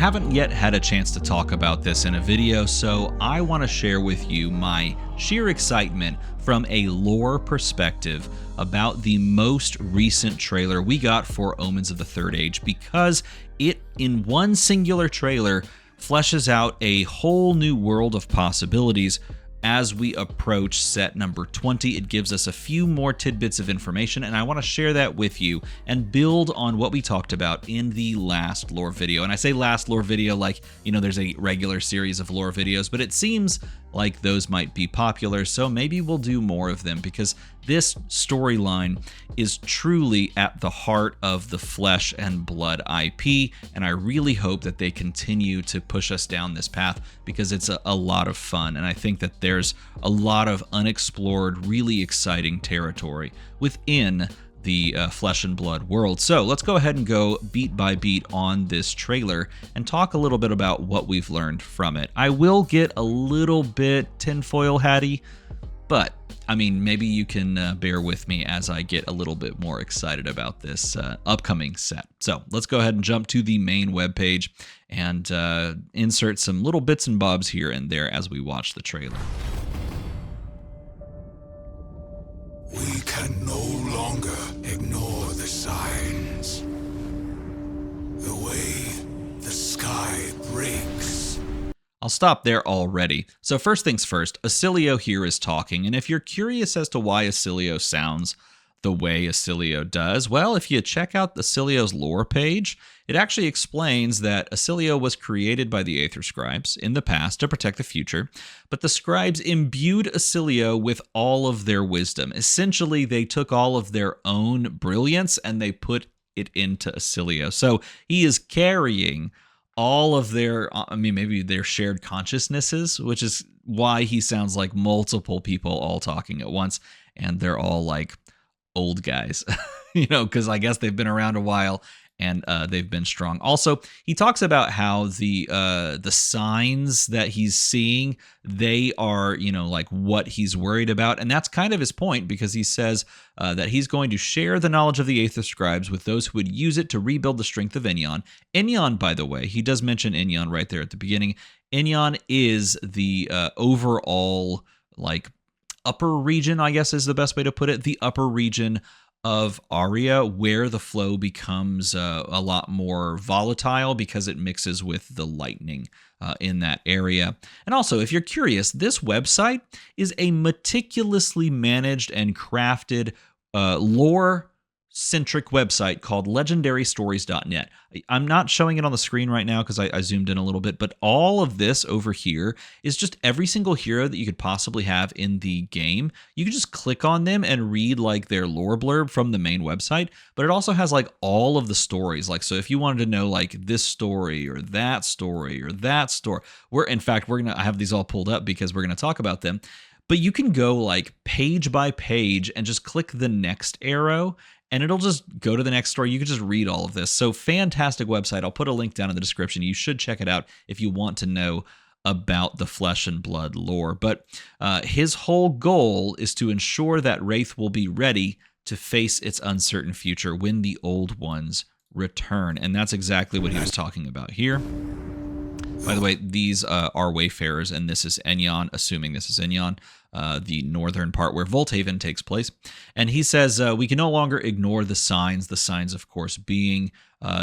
haven't yet had a chance to talk about this in a video, so I want to share with you my sheer excitement from a lore perspective about the most recent trailer we got for Omens of the Third Age, because it, in one singular trailer, fleshes out a whole new world of possibilities. As we approach set number 20, it gives us a few more tidbits of information, and I want to share that with you and build on what we talked about in the last lore video. And I say last lore video like, you know, there's a regular series of lore videos, but it seems like those might be popular, so maybe we'll do more of them, because this storyline is truly at the heart of the Flesh and Blood IP, and I really hope that they continue to push us down this path, because it's a lot of fun, and I think that there's a lot of unexplored, really exciting territory within the Flesh and Blood world. So let's go ahead and go beat by beat on this trailer and talk a little bit about what we've learned from it. I will get a little bit tinfoil hatty, but I mean, maybe you can bear with me as I get a little bit more excited about this upcoming set. So let's go ahead and jump to the main webpage and insert some little bits and bobs here and there as we watch the trailer. We can no longer ignore the signs. The way the sky breaks. I'll stop there already. So first things first, Oscilio here is talking, and if you're curious as to why Oscilio sounds the way Oscilio does, well, if you check out Oscilio's lore page, it actually explains that Oscilio was created by the Aether Scribes in the past to protect the future, but the scribes imbued Oscilio with all of their wisdom. Essentially, they took all of their own brilliance and they put it into Oscilio. So he is carrying all of their, maybe their shared consciousnesses, which is why he sounds like multiple people all talking at once, and they're all like old guys, you know, because I guess they've been around a while and they've been strong. Also, he talks about how the signs that he's seeing, they are, you know, like what he's worried about, and that's kind of his point, because he says that he's going to share the knowledge of the Aether Scribes with those who would use it to rebuild the strength of Enyon. Enyon, by the way, he does mention Enyon right there at the beginning. Enyon is the overall, like, upper region, I guess is the best way to put it, the upper region of Aria, where the flow becomes a lot more volatile because it mixes with the lightning in that area. And also, if you're curious, this website is a meticulously managed and crafted lore-centric website called legendarystories.net. I'm not showing it on the screen right now because I zoomed in a little bit, but all of this over here is just every single hero that you could possibly have in the game. You can just click on them and read like their lore blurb from the main website, but it also has like all of the stories. Like, so if you wanted to know like this story or that story or that story, I have these all pulled up because we're going to talk about them. But you can go like page by page and just click the next arrow, and it'll just go to the next story. You can just read all of this. So fantastic website. I'll put a link down in the description. You should check it out if you want to know about the Flesh and Blood lore. But his whole goal is to ensure that Rathe will be ready to face its uncertain future when the old ones return. And that's exactly what he was talking about here. By the way, these are Wayfarers, and this is Enyon, assuming this is Enyon, the northern part where Volthaven takes place. And he says, we can no longer ignore the signs, of course, being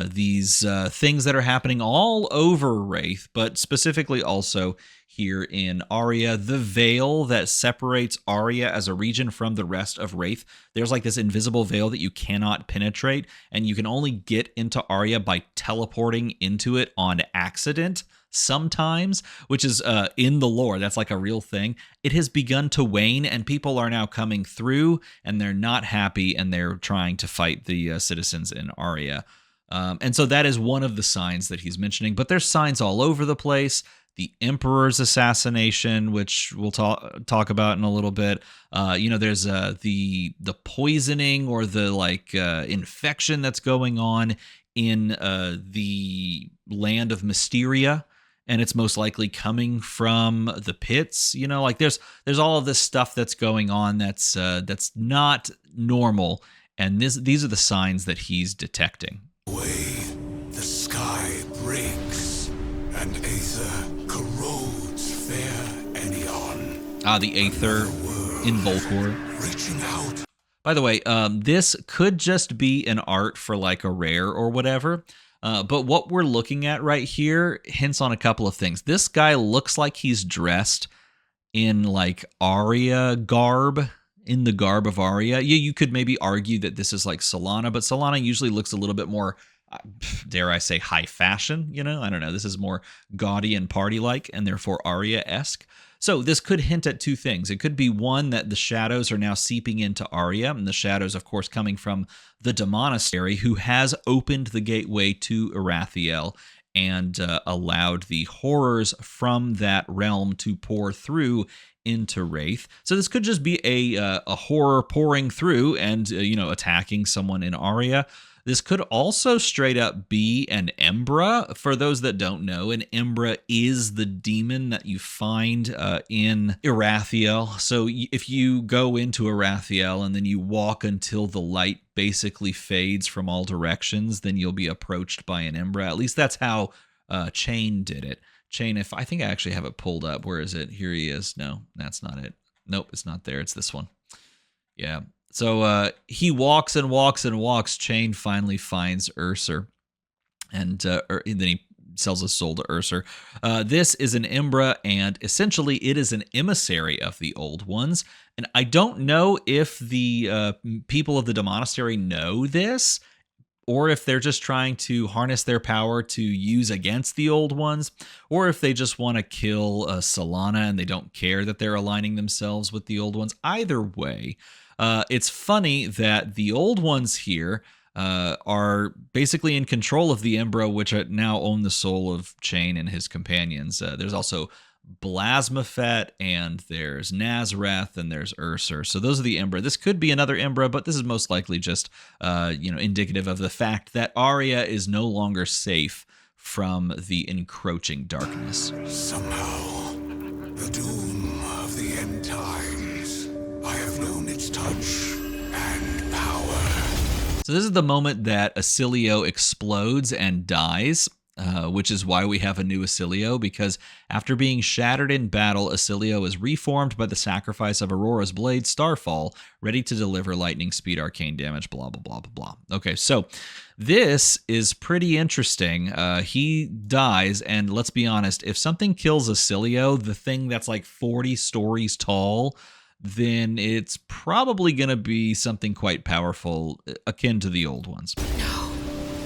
these things that are happening all over Rathe, but specifically also here in Aria, the veil that separates Aria as a region from the rest of Rathe. There's like this invisible veil that you cannot penetrate, and you can only get into Aria by teleporting into it on accident sometimes, which is in the lore. That's like a real thing. It has begun to wane, and people are now coming through, and they're not happy, and they're trying to fight the citizens in Aria. And so that is one of the signs that he's mentioning, but there's signs all over the place. The Emperor's assassination, which we'll talk about in a little bit. There's the poisoning or the infection that's going on in the land of Mysteria, and it's most likely coming from the pits. You know, like there's all of this stuff that's going on that's not normal, and these are the signs that he's detecting. The way the sky breaks. And Aether corrodes fair Enion. Ah, the Aether in Volcor. Reaching out. By the way, this could just be an art for like a rare or whatever. But what we're looking at right here hints on a couple of things. This guy looks like he's dressed in like Aria garb, in the garb of Aria. Yeah, you could maybe argue that this is like Solana, but Solana usually looks a little bit more, dare I say, high fashion. You know, I don't know. This is more gaudy and party-like, and therefore Aria-esque. So this could hint at two things. It could be one, that the shadows are now seeping into Aria, and the shadows, of course, coming from the demonastery, who has opened the gateway to Irathiel and allowed the horrors from that realm to pour through into Rathe. So this could just be a horror pouring through and attacking someone in Aria. This could also straight up be an Embra. For those that don't know, an Embra is the demon that you find in Irathiel. So if you go into Irathiel and then you walk until the light basically fades from all directions, then you'll be approached by an Embra. At least that's how Chain did it. Chain, if I think I actually have it pulled up. Where is it? Here he is. No, that's not it. Nope, it's not there. It's this one. Yeah. So he walks and walks and walks. Chain finally finds Urser, and then he sells his soul to Urser. This is an Embra, and essentially it is an emissary of the Old Ones. And I don't know if the people of the demonastery know this, or if they're just trying to harness their power to use against the Old Ones, or if they just want to kill Solana and they don't care that they're aligning themselves with the Old Ones. Either way, it's funny that the Old Ones here are basically in control of the Embra, which now own the soul of Chain and his companions. There's also Blasmaphet, and there's Nazareth, and there's Urser. So those are the Embra. This could be another Embra, but this is most likely just indicative of the fact that Aria is no longer safe from the encroaching darkness. Somehow, the doom of the end times. I have known its touch and power. So this is the moment that Oscilio explodes and dies, which is why we have a new Oscilio, because after being shattered in battle, Oscilio is reformed by the sacrifice of Aurora's blade, Starfall, ready to deliver lightning speed, arcane damage, blah, blah, blah, blah, blah. Okay, so this is pretty interesting. He dies, and let's be honest, if something kills Oscilio, the thing that's like 40 stories tall, then it's probably going to be something quite powerful, akin to the Old Ones. No,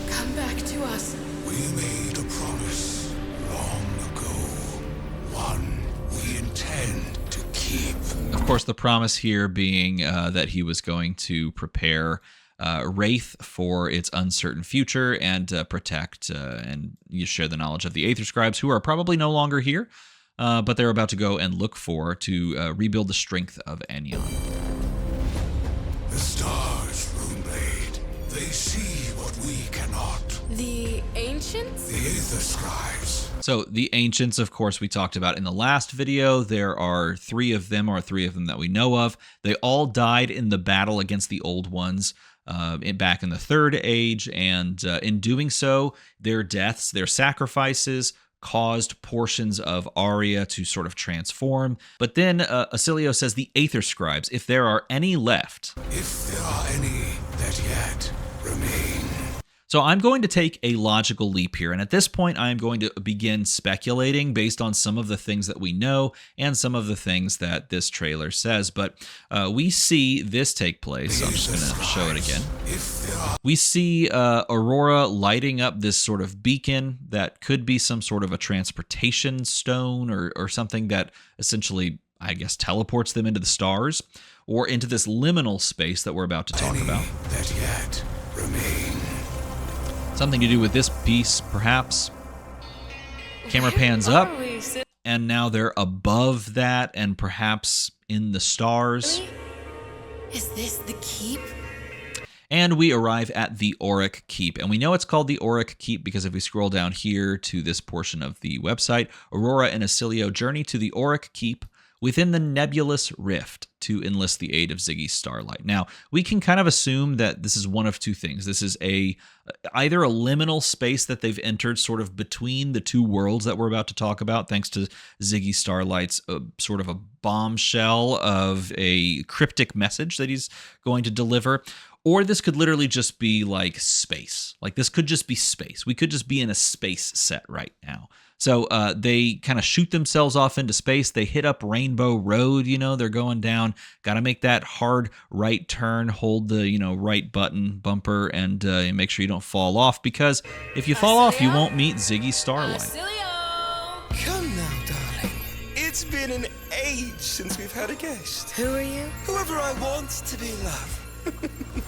come back to us. We made a promise long ago, one we intend to keep. Of course, the promise here being that he was going to prepare Rathe for its uncertain future and protect and share the knowledge of the Aether Scribes, who are probably no longer here. But they're about to go and look to rebuild the strength of Enion. The stars, Runeblade, they see what we cannot. The ancients? The Aether Scribes. So the Ancients, of course, we talked about in the last video. There are three of them that we know of. They all died in the battle against the Old Ones back in the Third Age, and in doing so, their deaths, their sacrifices, caused portions of Aria to sort of transform. But then Oscilio says the Aether Scribes, if there are any left. If there are any that yet remain. So I'm going to take a logical leap here, and at this point I am going to begin speculating based on some of the things that we know and some of the things that this trailer says. But we see this take place. I'm just going to show it again. We see Aurora lighting up this sort of beacon that could be some sort of a transportation stone or something that essentially, I guess, teleports them into the stars or into this liminal space that we're about to talk about. That yet remain. Something to do with this piece, perhaps. Camera pans up, and now they're above that and perhaps in the stars. Is this the keep? And we arrive at the Auric Keep. And we know it's called the Auric Keep because if we scroll down here to this portion of the website, Aurora and Oscilio journey to the Auric Keep, within the nebulous rift to enlist the aid of Ziggy Starlight. Now, we can kind of assume that this is one of two things. This is either a liminal space that they've entered sort of between the two worlds that we're about to talk about, thanks to Ziggy Starlight's sort of a bombshell of a cryptic message that he's going to deliver. Or this could literally just be like space. Like this could just be space. We could just be in a space set right now. So they kind of shoot themselves off into space. They hit up Rainbow Road, they're going down. Got to make that hard right turn, hold the, right bumper, and make sure you don't fall off. Because if you fall off, you won't meet Ziggy Starlight. Oscilio! Come now, darling. It's been an age since we've had a guest. Who are you? Whoever I want to be, love.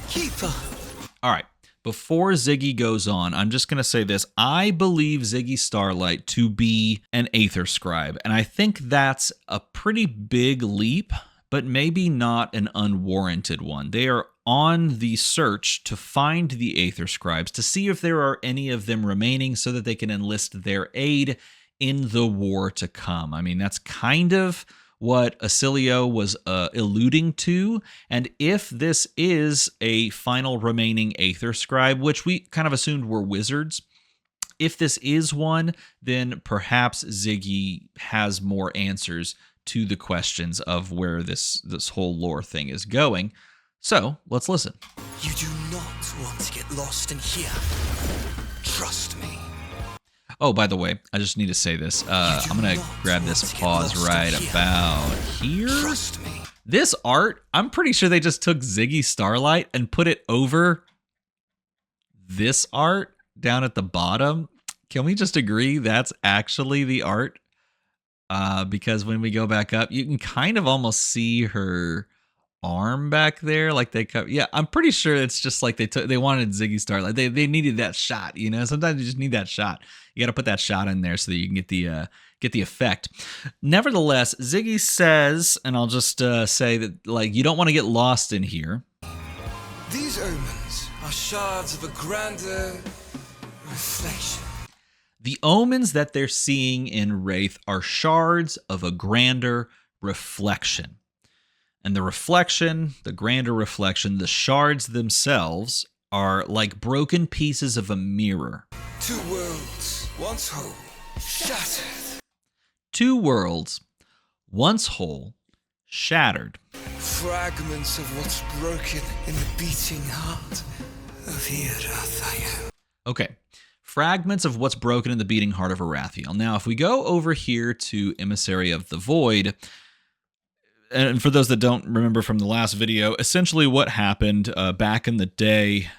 Keep on. All right. Before Ziggy goes on, I'm just going to say this. I believe Ziggy Starlight to be an Aether Scribe, and I think that's a pretty big leap, but maybe not an unwarranted one. They are on the search to find the Aether Scribes, to see if there are any of them remaining so that they can enlist their aid in the war to come. I mean, that's kind of what Oscilio was alluding to, and if this is a final remaining Aether Scribe, which we kind of assumed were wizards, if this is one, then perhaps Ziggy has more answers to the questions of where this whole lore thing is going. So, let's listen. You do not want to get lost in here. Trust me. Oh, by the way, I just need to say this. I'm going to grab this pause right about here. Trust me. This art, I'm pretty sure they just took Ziggy Starlight and put it over this art down at the bottom. Can we just agree that's actually the art? Because when we go back up, you can kind of almost see her arm back there, like they cut. Yeah, I'm pretty sure it's just like they wanted Ziggy Starlight. They needed that shot, Sometimes you just need that shot. You got to put that shot in there so that you can get the effect. Nevertheless, Ziggy says, and I'll just say that you don't want to get lost in here. These omens are shards of a grander reflection. The omens that they're seeing in Rathe are shards of a grander reflection. And the reflection, the grander reflection, the shards themselves are like broken pieces of a mirror. Two worlds, once whole, shattered. Two worlds, once whole, shattered. Fragments of what's broken in the beating heart of here, Rathe. Okay, fragments of what's broken in the beating heart of Arathiel. Now, if we go over here to Emissary of the Void, and for those that don't remember from the last video, essentially what happened back in the day,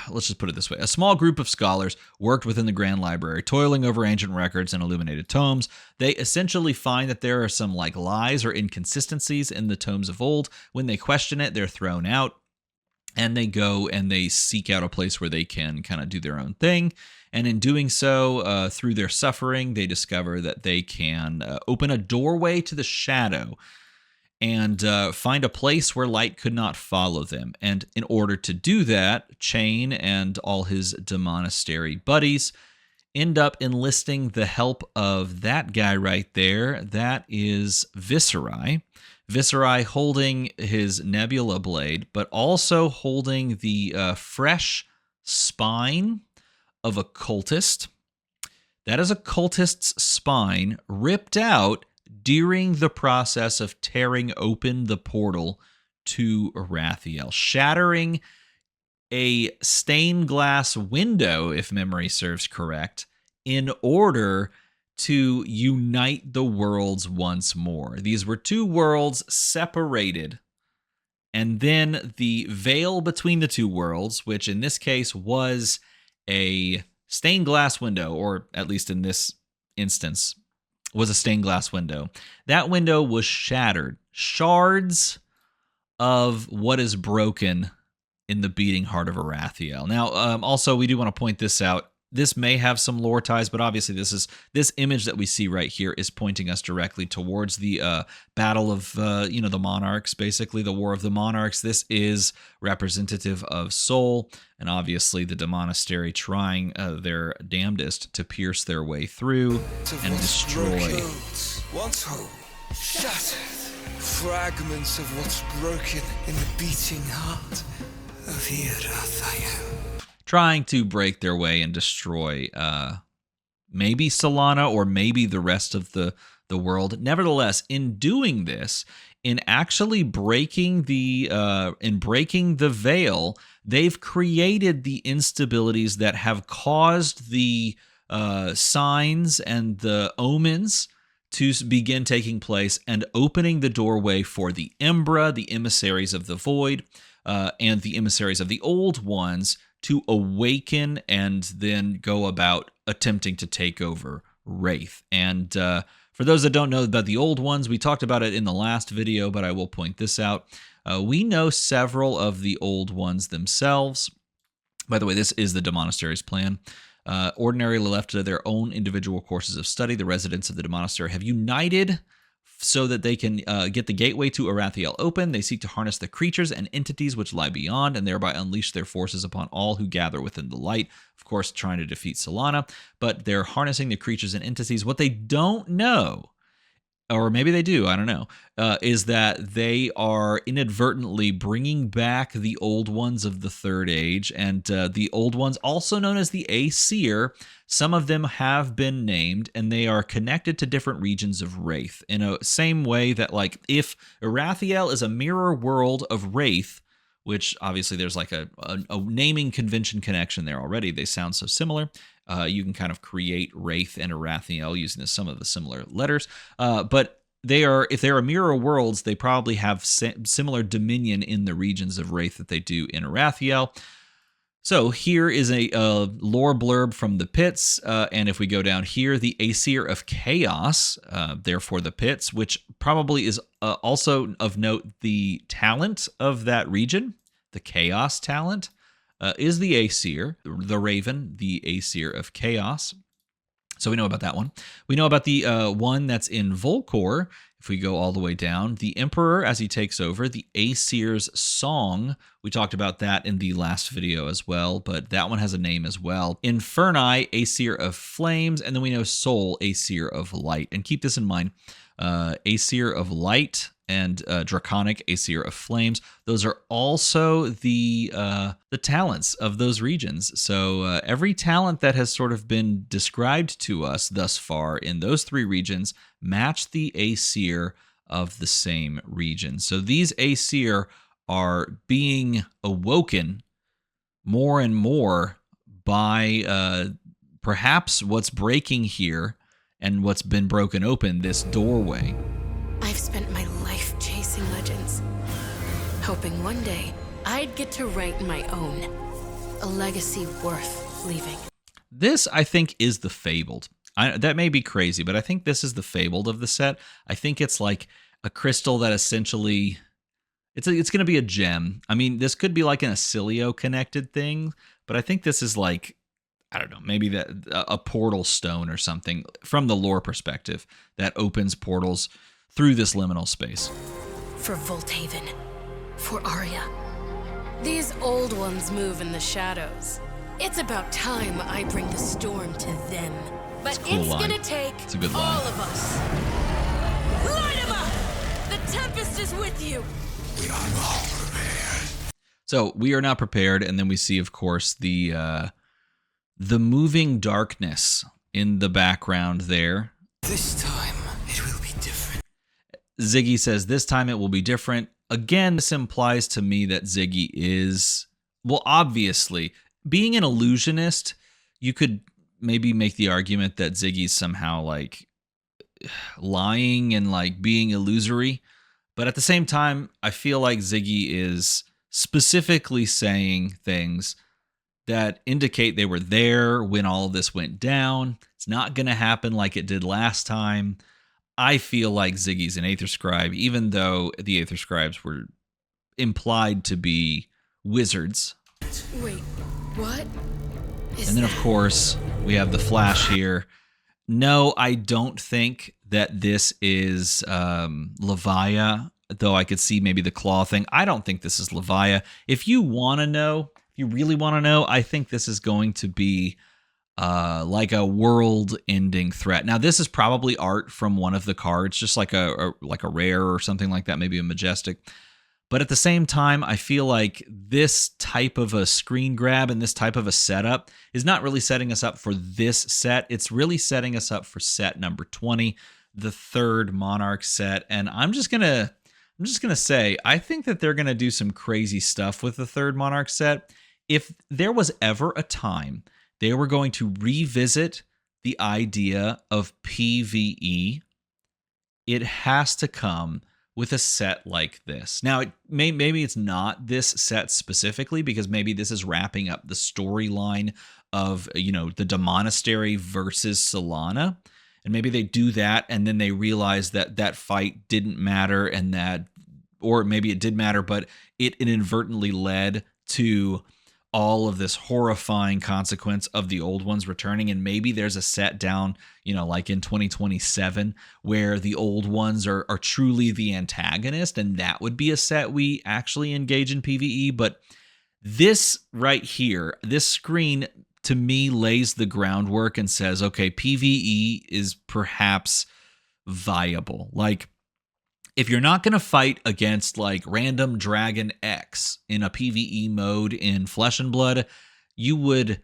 let's just put it this way. A small group of scholars worked within the Grand Library, toiling over ancient records and illuminated tomes. They essentially find that there are some lies or inconsistencies in the tomes of old. When they question it, they're thrown out, and they go and they seek out a place where they can kind of do their own thing. And in doing so, through their suffering, they discover that they can open a doorway to the shadow and find a place where light could not follow them. And in order to do that, Chain and all his demonastery buddies end up enlisting the help of that guy right there. That is Viserai. Viserai holding his Nebula Blade, but also holding the fresh spine of a cultist. That is a cultist's spine ripped out during the process of tearing open the portal to Arathiel, shattering a stained glass window, if memory serves correct, in order to unite the worlds once more. These were two worlds separated, and then the veil between the two worlds, which in this case was a stained glass window, or at least in this instance, was a stained glass window. That window was shattered. Shards of what is broken in the beating heart of Arathiel. Now, also, we do want to point this out. this may have some lore ties, but obviously this image that we see right here is pointing us directly towards the battle of the monarchs, basically the War of the Monarchs. This is representative of Sol, and obviously the demonastery trying their damnedest to pierce their way through and destroy. Once whole, shattered, fragments of what's broken in the beating heart of Rathe. Trying to break their way and destroy maybe Solana or maybe the rest of the world. Nevertheless, in doing this, in actually breaking the veil, they've created the instabilities that have caused the signs and the omens to begin taking place and opening the doorway for the Embra, the emissaries of the void, and the emissaries of the old ones to awaken and then go about attempting to take over Rathe. And for those that don't know about the old ones, we talked about it in the last video, but I will point this out. We know several of the old ones themselves. By the way, this is the demonastery's plan. Ordinarily left to their own individual courses of study, the residents of the demonastery have united so that they can get the gateway to Arathiel open. They seek to harness the creatures and entities which lie beyond, and thereby unleash their forces upon all who gather within the light. Of course, trying to defeat Solana, but they're harnessing the creatures and entities. What they don't know, or maybe they do, I don't know, is that they are inadvertently bringing back the old ones of the Third Age, and the old ones, also known as the Aesir. Some of them have been named, and they are connected to different regions of Rathe in a same way that, like, if Arathiel is a mirror world of Rathe, which obviously there's like a naming convention connection there already. They sound so similar. You can kind of create Rathe and Arathiel using some of the similar letters. But if they are mirror worlds, they probably have similar dominion in the regions of Rathe that they do in Arathiel. So here is a lore blurb from the pits, and if we go down here, the Aesir of Chaos, therefore the pits, which probably is also of note the talent of that region, the Chaos talent, is the Aesir, the Raven, the Aesir of Chaos. So we know about that one. We know about the one that's in Volcor. If we go all the way down, the Emperor as he takes over, the Aesir's Song. We talked about that in the last video as well, but that one has a name as well. Inferni, Aesir of Flames, and then we know Sol, Aesir of Light. And keep this in mind, Aesir of Light and Draconic, Aesir of Flames. Those are also the talents of those regions. So every talent that has sort of been described to us thus far in those three regions match the Aesir of the same region. So these Aesir are being awoken more and more by perhaps what's breaking here and what's been broken open, this doorway. I've spent my life chasing legends, hoping one day I'd get to write my own, a legacy worth leaving. This, I think, is the Fabled. That may be crazy, but I think this is the Fabled of the set. I think it's like a crystal that essentially, it's going to be a gem. I mean, this could be like an Oscilio connected thing, but I think this is like, I don't know, maybe a portal stone or something from the lore perspective that opens portals through this liminal space. For Volthaven, for Arya. These old ones move in the shadows. It's about time I bring the storm to them. But it's gonna take all of us. Light him up! The Tempest is with you! We are not prepared. So we are not prepared, and then we see, of course, the moving darkness in the background there. This time, it will be different. Ziggy says, this time it will be different. Again, this implies to me that Ziggy is, well, obviously, being an illusionist, you could maybe make the argument that Ziggy's somehow like lying and like being illusory. But at the same time, I feel like Ziggy is specifically saying things that indicate they were there when all of this went down. It's not going to happen like it did last time. I feel like Ziggy's an Aether Scribe, even though the Aether Scribes were implied to be wizards. Wait, what? And then, of course, we have the flash here. No, I don't think that this is Levia, though I could see maybe the claw thing. I don't think this is Levia. If you want to know, if you really want to know, I think this is going to be like a world-ending threat. Now, this is probably art from one of the cards, just like a rare or something like that, maybe a majestic. But at the same time, I feel like this type of a screen grab and this type of a setup is not really setting us up for this set. It's really setting us up for set number 20, the third Monarch set. And I'm just gonna say, I think that they're gonna do some crazy stuff with the third Monarch set. If there was ever a time they were going to revisit the idea of PvE, it has to come with a set like this. Now, maybe it's not this set specifically, because maybe this is wrapping up the storyline of, the demonastery versus Solana. And maybe they do that and then they realize that that fight didn't matter, and that, or maybe it did matter, but it inadvertently led to all of this horrifying consequence of the old ones returning. And maybe there's a set down, like in 2027, where the old ones are truly the antagonist, and that would be a set we actually engage in PvE. But this right here, this screen, to me, lays the groundwork and says, okay, PvE is perhaps viable. Like, if you're not going to fight against like random Dragon X in a PvE mode in Flesh and Blood, you would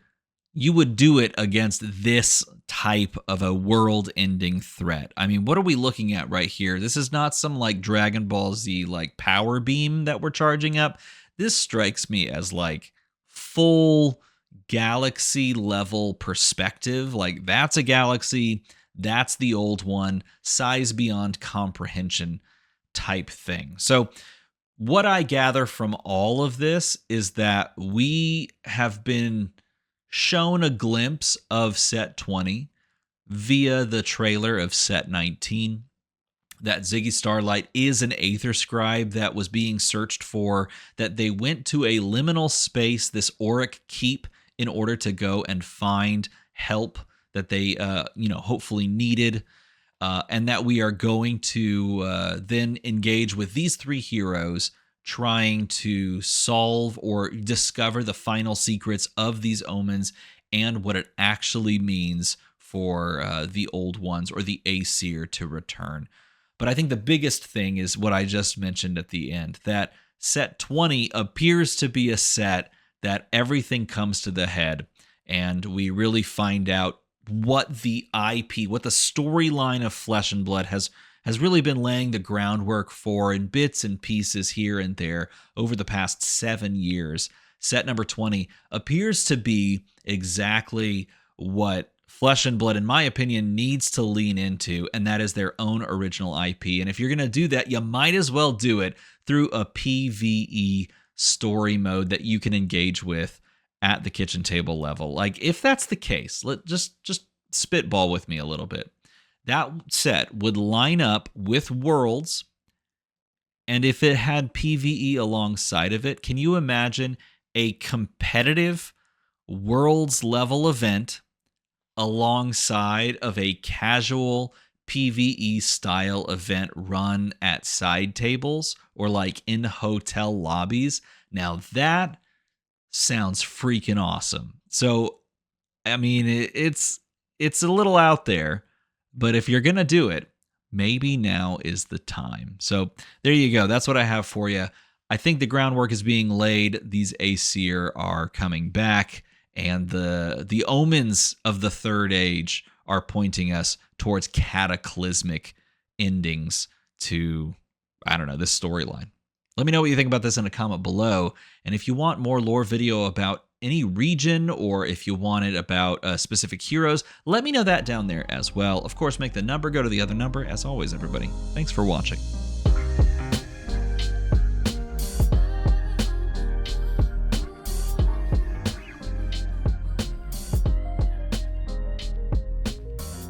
do it against this type of a world-ending threat. I mean, what are we looking at right here? This is not some like Dragon Ball Z like power beam that we're charging up. This strikes me as like full galaxy level perspective. Like, that's a galaxy, that's the old one, size beyond comprehension type thing. So what I gather from all of this is that we have been shown a glimpse of set 20 via the trailer of set 19. That Ziggy Starlight is an Aether Scribe that was being searched for, that they went to a liminal space, this Auric Keep, in order to go and find help that they hopefully needed. And that we are going to then engage with these three heroes, trying to solve or discover the final secrets of these omens and what it actually means for the old ones or the Aesir to return. But I think the biggest thing is what I just mentioned at the end, that set 20 appears to be a set that everything comes to the head, and we really find out what the IP, what the storyline of Flesh and Blood has really been laying the groundwork for in bits and pieces here and there over the past 7 years. Set number 20 appears to be exactly what Flesh and Blood, in my opinion, needs to lean into, and that is their own original IP. And if you're going to do that, you might as well do it through a PvE story mode that you can engage with at the kitchen table level. Like, if that's the case, just spitball with me a little bit. That set would line up with Worlds, and if it had PvE alongside of it, can you imagine a competitive Worlds level event alongside of a casual PvE style event run at side tables or like in hotel lobbies? Now that sounds freaking awesome. So, I mean, it's a little out there, but if you're going to do it, maybe now is the time. So there you go. That's what I have for you. I think the groundwork is being laid. These Aesir are coming back, and the omens of the Third Age are pointing us towards cataclysmic endings to, I don't know, this storyline. Let me know what you think about this in a comment below. And if you want more lore video about any region, or if you want it about specific heroes, let me know that down there as well. Of course, make the number go to the other number. As always, everybody, thanks for watching.